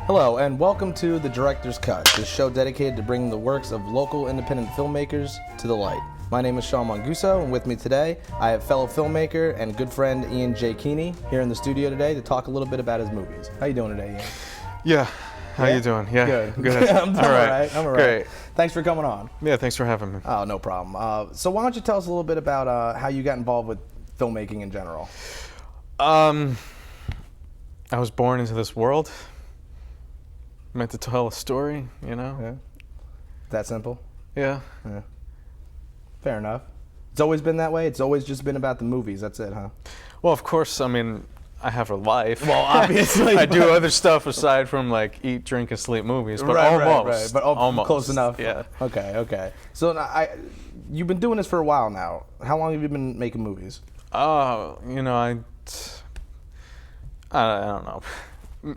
Hello, and welcome to The Director's Cut, the show dedicated to bringing the works of local independent filmmakers to the light. My name is Sean Manguso, and with me today, I have fellow filmmaker and good friend Ian J. Keeney here in the studio today to talk a little bit about his movies. How you doing today, Ian? Yeah. How you doing? Yeah. Good. I'm all right. Great. Thanks for coming on. Yeah, thanks for having me. Oh, no problem. So why don't you tell us a little bit about how you got involved with filmmaking in general? I was born into this world. Meant to tell a story, you know? Yeah. That simple? Yeah. Fair enough. It's always been that way? It's always just been about the movies, that's it, huh? Well, of course, I mean, I have a life. Well, obviously. I do other stuff aside from like eat, drink, and sleep movies, but almost. But almost. Close enough. Yeah. Okay. So you've been doing this for a while now. How long have you been making movies? You know, I don't know,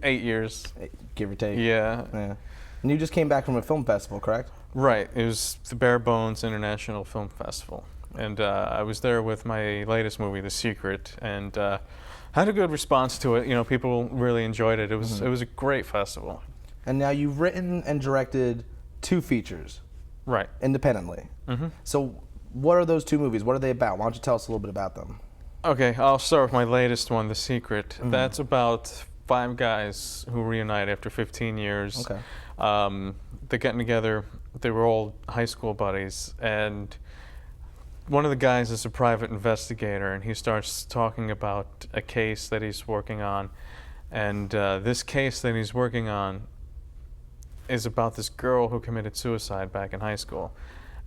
8 years. Give or take. Yeah. And you just came back from a film festival, correct? Right. It was the Bare Bones International Film Festival. And I was there with my latest movie, The Secret, and had a good response to it. You know, people really enjoyed it. It was a great festival. And now you've written and directed 2 features. Right. Independently. Mm-hmm. So what are those 2 movies? What are they about? Why don't you tell us a little bit about them? Okay, I'll start with my latest one, The Secret. That's about 5 guys who reunite after 15 years. Okay. They're getting together. They were all high school buddies, and one of the guys is a private investigator, and he starts talking about a case that he's working on. And this case that he's working on is about this girl who committed suicide back in high school.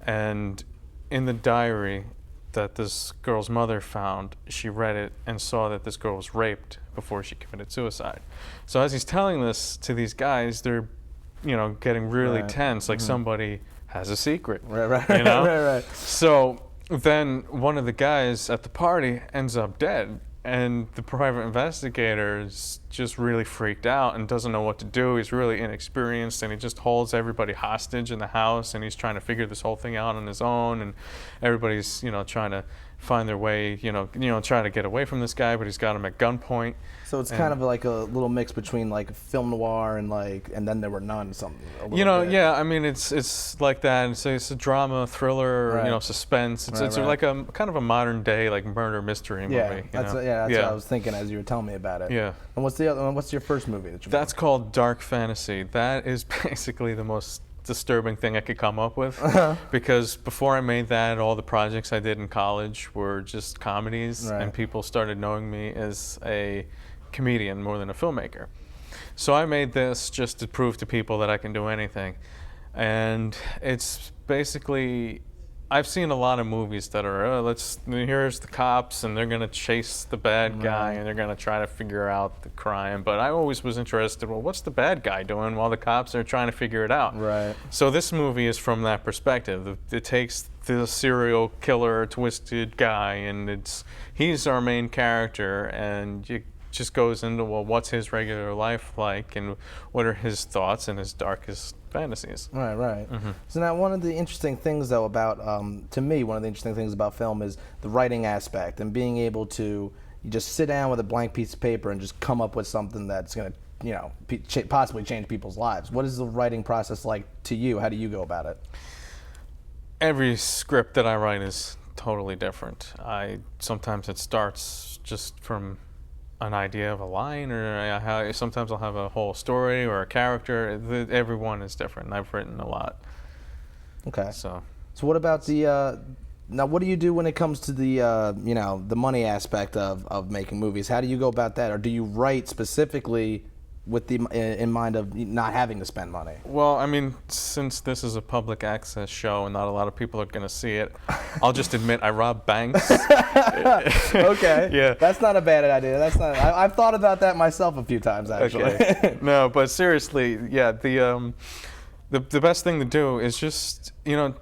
And in the diary that this girl's mother found, she read it and saw that this girl was raped before she committed suicide. So as he's telling this to these guys, they're, you know, getting really tense, like somebody has a secret. Right. You know? Right. So then one of the guys at the party ends up dead, and the private investigator is just really freaked out and doesn't know what to do. He's really inexperienced, and he just holds everybody hostage in the house, and he's trying to figure this whole thing out on his own, and everybody's, you know, trying to find their way, you know, trying to get away from this guy, but he's got him at gunpoint. So it's kind of like a little mix between like film noir and And Then There Were None, something. You know, yeah. I mean, it's like that. It's a drama, thriller, you know, suspense. It's like a kind of a modern day like murder mystery movie. That's what I was thinking as you were telling me about it. Yeah. And what's your first movie that you made? That's called Dark Fantasy. That is basically the most disturbing thing I could come up with, because before I made that, all the projects I did in college were just comedies, and people started knowing me as a comedian more than a filmmaker. So I made this just to prove to people that I can do anything. And it's basically, I've seen a lot of movies that are, here's the cops, and they're gonna chase the bad guy, and they're gonna try to figure out the crime. But I always was interested, well, what's the bad guy doing while the cops are trying to figure it out? Right. So this movie is from that perspective. It takes the serial killer, twisted guy, and he's our main character, and you just goes into, well, what's his regular life like, and what are his thoughts and his darkest fantasies. Right. So now one of the interesting things, though, about, to me, one of the interesting things about film is the writing aspect and being able to just sit down with a blank piece of paper and just come up with something that's going to, you know, possibly change people's lives. What is the writing process like to you? How do you go about it? Every script that I write is totally different. Sometimes it starts just from an idea of a line, or sometimes I'll have a whole story or a character. Every one is different. I've written a lot. Okay. So what about now what do you do when it comes to the you know, the money aspect of making movies? How do you go about that, or do you write specifically with in mind of not having to spend money? Well, I mean, since this is a public access show and not a lot of people are going to see it, I'll just admit I robbed banks. Okay. Yeah. That's not a bad idea. I've thought about that myself a few times, actually. Okay. No, but seriously, yeah, the best thing to do is just, you know,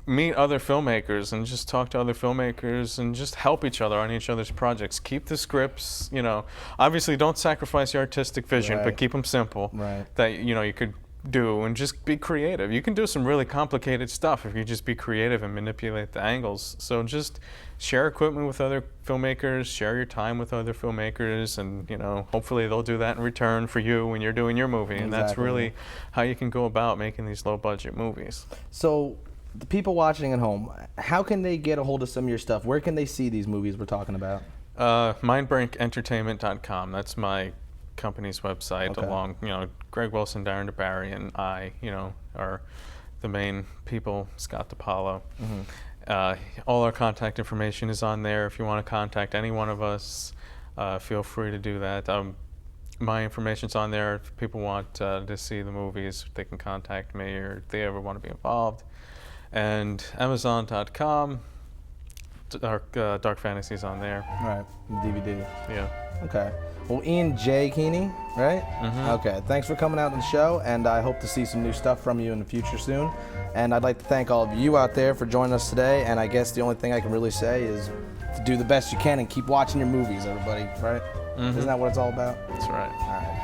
meet other filmmakers and just talk to other filmmakers and just help each other on each other's projects. Keep the scripts, you know, obviously don't sacrifice your artistic vision, but keep them simple. Right. That, you know, you could do and just be creative. You can do some really complicated stuff if you just be creative and manipulate the angles. So just share equipment with other filmmakers, share your time with other filmmakers, and hopefully they'll do that in return for you when you're doing your movie. And that's Exactly. really how you can go about making these low budget movies. So, the people watching at home, how can they get a hold of some of your stuff? Where can they see these movies we're talking about? Mindbreakentertainment.com. That's my company's website. Okay. Along, Greg Wilson, Darren DeBarry, and I, are the main people. Scott DiPaolo. All our contact information is on there. If you want to contact any one of us, feel free to do that. My information's on there. If people want to see the movies, they can contact me, or if they ever want to be involved. And Amazon.com. Dark Fantasy's on there. All right, DVD. Yeah. Okay. Well, Ian J. Keeney, right? Okay. Thanks for coming out on the show, and I hope to see some new stuff from you in the future soon. And I'd like to thank all of you out there for joining us today. And I guess the only thing I can really say is to do the best you can and keep watching your movies, everybody. Right? Isn't that what it's all about? That's right. All right.